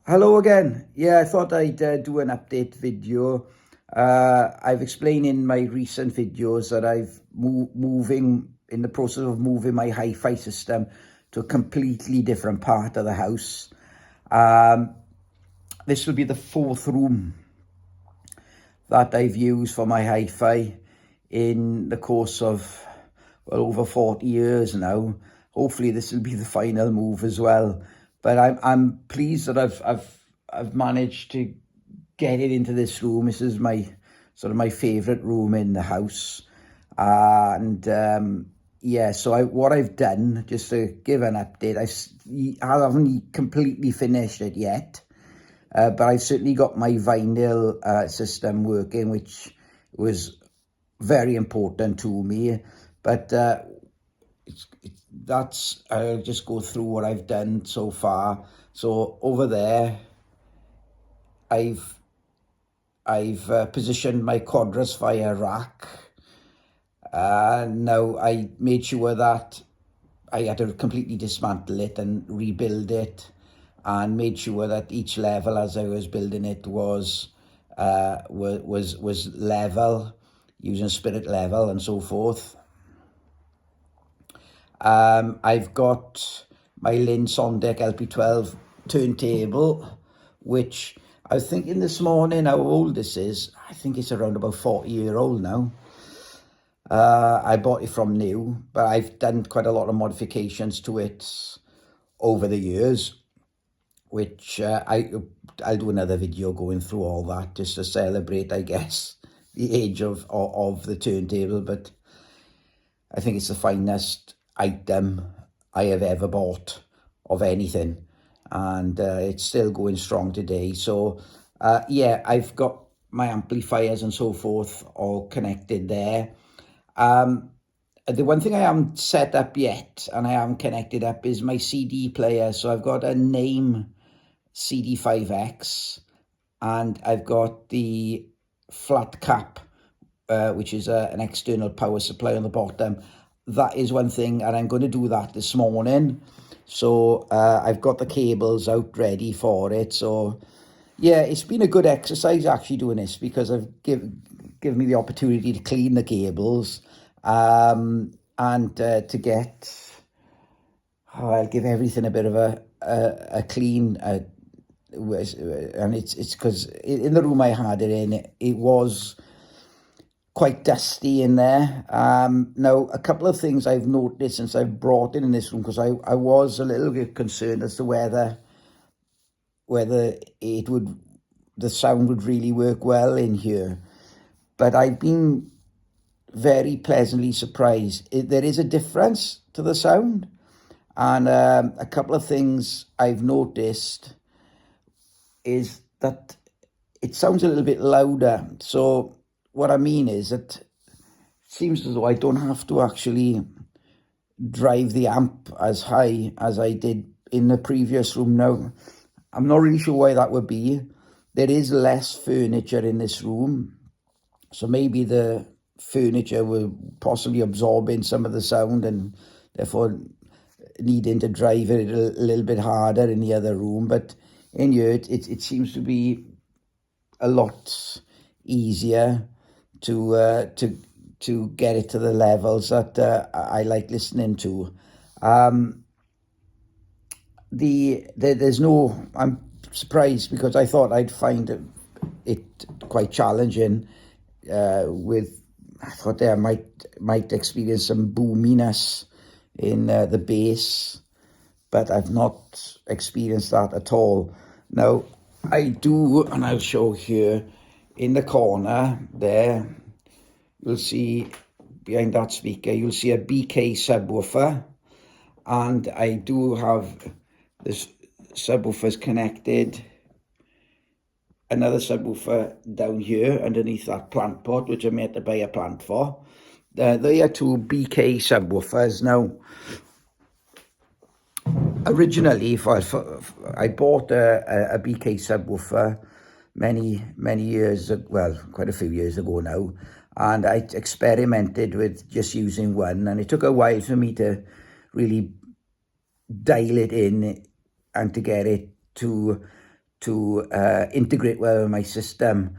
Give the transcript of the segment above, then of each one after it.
Hello again. Yeah, I thought I'd do an update video. I've explained in my recent videos that I've moving in the process of moving my Hifi system to a completely different part of the house. Um, this will be the fourth room that I've used for my Hifi in the course of over 40 years now. Hopefully this will be the final move as well. But I'm pleased that I've managed to get it into this room. This is my my favorite room in the house. Yeah, so what I've done, just to give an update, I haven't completely finished it yet. But I've certainly got my vinyl system working, which was very important to me. But I'll just go through what I've done so far. So over there, I've positioned my quadrus fire rack. Now I made sure that I had to completely dismantle it and rebuild it, and made sure that each level as I was building it was level, using spirit level and so forth. I've got my Lynn Sondek LP12 turntable, which I was thinking this morning how old this is. I think it's around about 40-year-old now. I bought it from new, but I've done quite a lot of modifications to it over the years, which I'll do another video going through all that just to celebrate, I guess, the age of the turntable. But I think it's the finest item I have ever bought of anything, and it's still going strong today. So yeah, I've got my amplifiers and so forth all connected there. The one thing I haven't set up yet and I haven't connected up is my CD player. So I've got a Name CD5X, and I've got the flat cap, which is an external power supply on the bottom. That is one thing, and I'm going to do that this morning. So I've got the cables out ready for it. So yeah, it's been a good exercise actually doing this, because I've given me the opportunity to clean the cables, and to get, I'll give everything a bit of a clean, and it's because in the room I had it in, it was quite dusty in there. Now, a couple of things I've noticed since I've brought it in this room, because I was a little bit concerned as to whether the sound would really work well in here. But I've been very pleasantly surprised. There is a difference to the sound, and a couple of things I've noticed is that it sounds a little bit louder. So what I mean is that it seems as though I don't have to actually drive the amp as high as I did in the previous room. Now, I'm not really sure why that would be. There is less furniture in this room, so maybe the furniture will possibly absorb in some of the sound, and therefore needing to drive it a little bit harder in the other room. But in here, it seems to be a lot easier to get it to the levels that I like listening to. There's no, I'm surprised, because I thought I'd find it quite challenging. I thought I might experience some boominess in the bass, but I've not experienced that at all. Now, I do, and I'll show here, in the corner there, you'll see behind that speaker, you'll see a BK subwoofer, and I do have this subwoofers connected, another subwoofer down here underneath that plant pot, which I made to buy a plant for. They are two BK subwoofers. Now, originally, I bought a BK subwoofer many years, well, quite a few years ago now, and I experimented with just using one, and it took a while for me to really dial it in and to get it to to integrate well with my system.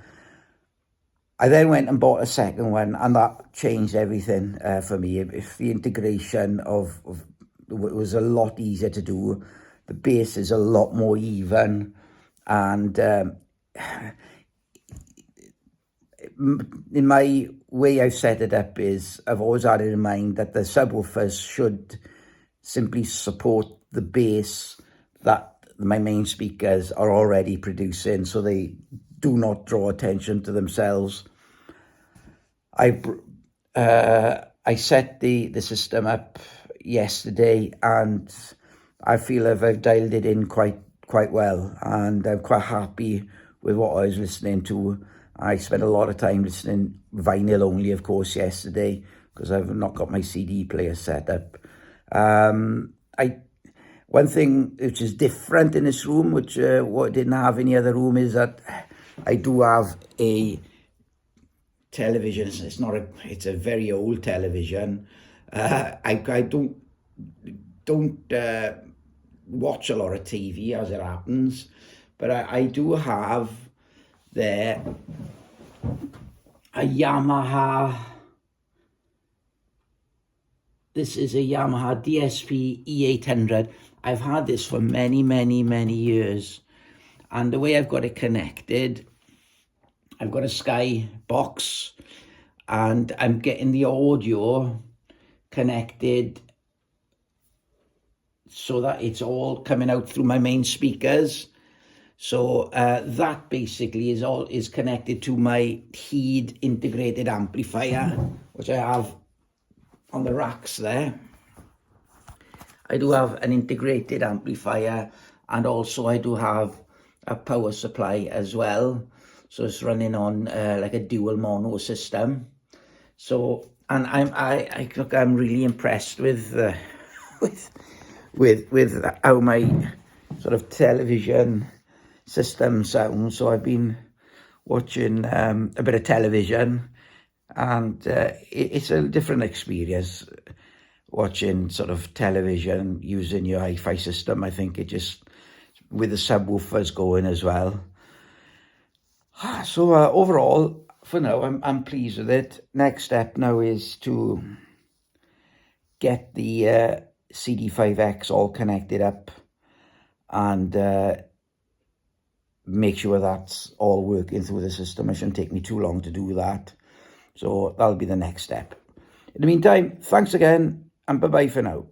I then went and bought a second one, and that changed everything for me. If the integration of it was a lot easier to do, the bass is a lot more even, and in my way I've set it up is I've always had it in mind that the subwoofers should simply support the bass that my main speakers are already producing, so they do not draw attention to themselves. I set the system up yesterday, and I feel I've dialed it in quite well, and I'm quite happy with what I was listening to. I spent a lot of time listening vinyl only, of course, yesterday, because I've not got my CD player set up. One thing which is different in this room, which what I didn't have in the other room, is that I do have a television. It's a very old television. I don't watch a lot of TV, as it happens, but I do have there a Yamaha. This is a Yamaha DSP E800. I've had this for many years, and the way I've got it connected, I've got a Sky box, and I'm getting the audio connected so that it's all coming out through my main speakers. So that basically is connected to my Heed integrated amplifier, which I have on the racks there. I do have an integrated amplifier, and also I do have a power supply as well. So it's running on like a dual mono system. So, and I'm really impressed with how my sort of television system sounds. So I've been watching a bit of television, and it's a different experience watching sort of television using your Hifi system. I think it just, with the subwoofers going as well. So overall, for now, I'm pleased with it. Next step now is to get the CD5X all connected up, and make sure that's all working through the system. It shouldn't take me too long to do that. So that'll be the next step. In the meantime, thanks again, and bye-bye for now.